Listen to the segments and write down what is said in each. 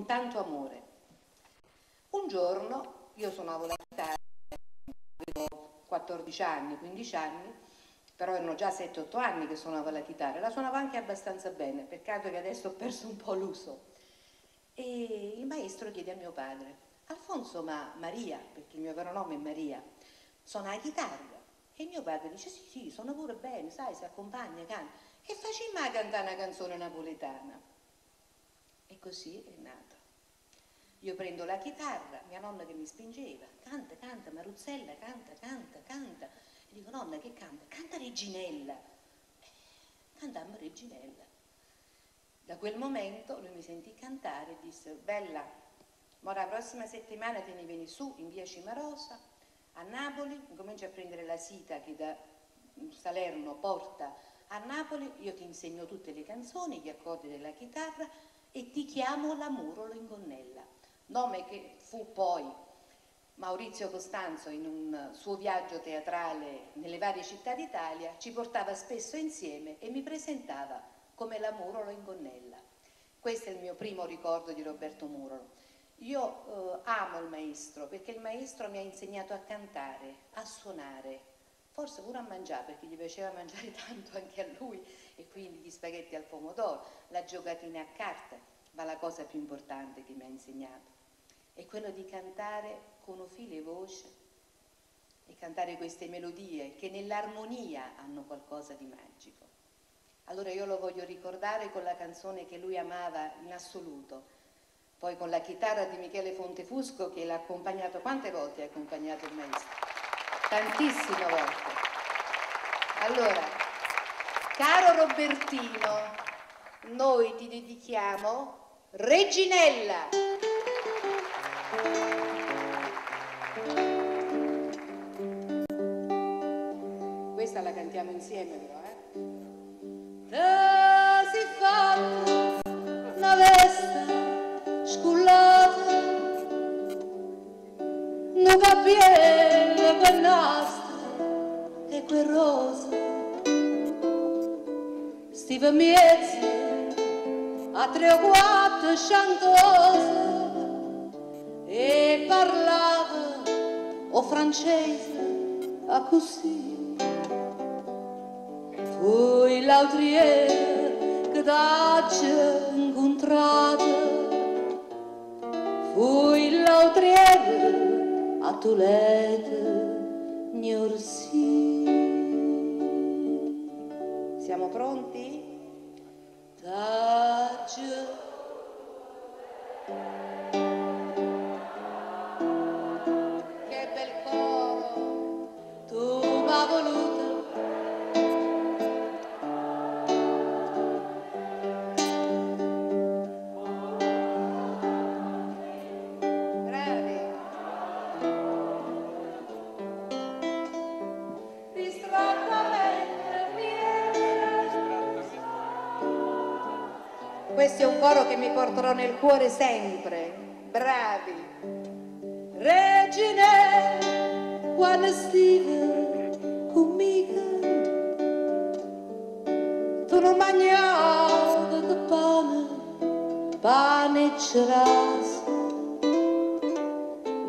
tanto amore. Un giorno io suonavo la chitarra, avevo 14 anni, 15 anni, però erano già 7-8 anni che suonavo la chitarra, la suonavo anche abbastanza bene, peccato che adesso ho perso un po' l'uso. E il maestro chiede a mio padre: Alfonso, ma Maria, perché il mio vero nome è Maria, suona la chitarra? E mio padre dice: sì, sì, suona pure bene, sai, si accompagna, canta. E facciamo a cantare una canzone napoletana. E così è nato. Io prendo la chitarra, mia nonna che mi spingeva: canta, canta, Maruzzella, canta, canta, canta. E dico: nonna, che canta? Canta Reginella. Cantammo Reginella. Da quel momento lui mi sentì cantare e disse: bella, ma la prossima settimana te ne vieni su in via Cimarosa a Napoli, cominci a prendere la sita che da Salerno porta a Napoli, io ti insegno tutte le canzoni, gli accordi della chitarra e ti chiamo la Murolo in Gonnella, nome che fu poi Maurizio Costanzo in un suo viaggio teatrale nelle varie città d'Italia ci portava spesso insieme e mi presentava come la Murolo in Gonnella. Questo è il mio primo ricordo di Roberto Murolo. Io amo il maestro perché il maestro mi ha insegnato a cantare, a suonare, forse pure a mangiare, perché gli piaceva mangiare tanto anche a lui, e quindi gli spaghetti al pomodoro, la giocatina a carte, ma la cosa più importante che mi ha insegnato è quello di cantare con filo e voce e cantare queste melodie che nell'armonia hanno qualcosa di magico. Allora io lo voglio ricordare con la canzone che lui amava in assoluto, poi con la chitarra di Michele Fontefusco che l'ha accompagnato. Quante volte ha accompagnato il maestro? Tantissime volte. Allora, caro Robertino, noi ti dedichiamo Reginella. Questa la cantiamo insieme però, si fa una veste scullata, un capello quel nastro e quel rosa, stive miezzi a 3 o 4 sciantose e parlava o francese a così. Fui l'altro ieri che t'ho incontrato, fui l'altro ieri a Toledo, Gnorsi. Siamo pronti? T'ho che bel coro, tu m'ha voluto. Questo è un coro che mi porterò nel cuore sempre. Bravi. Regine, quando stive conmigo, tu non mangiavi che pane e ceraso.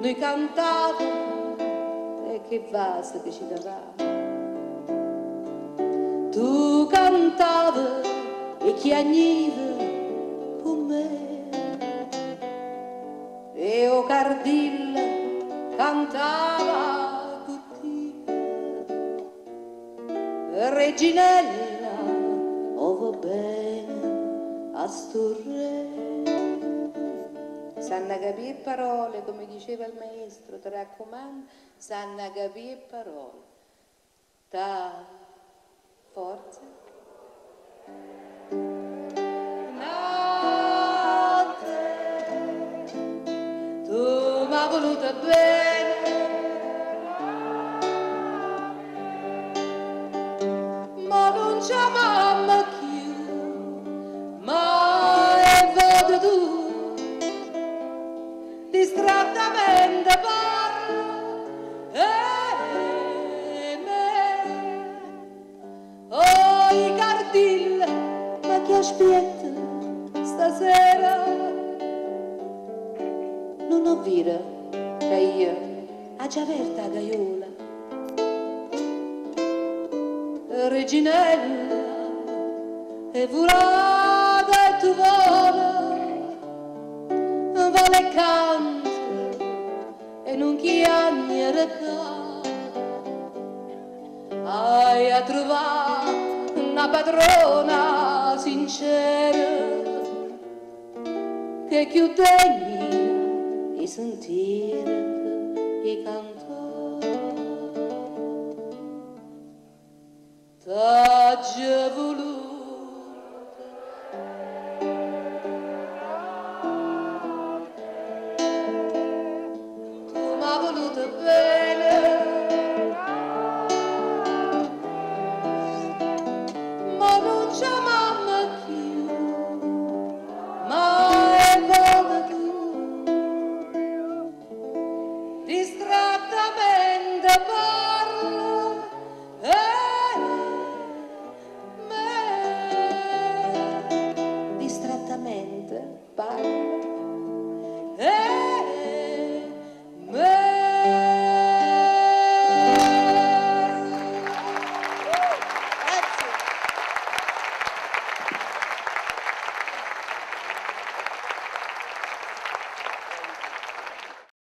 Noi cantavamo e che vaso che ci davamo. Tu cantavi e chiagnivi con me, e o Cardilla cantava con te. Reginella, oh va bene a sto re. Sanno capire parole, come diceva il maestro, ti raccomando, sanno capire parole. Ta forza. Tu m'ha voluta bene, ma non c'è mamma più, ma è vado tu, distrattamente parla e me, oh i cardille, ma che aspetta stasera? non ho vira che io ha già aperta gaiola. Reginella e volata e tu vole canta e non chiagnere hai a trovare una padrona sincera che più degni di sentire i cantare. T'ha già voluto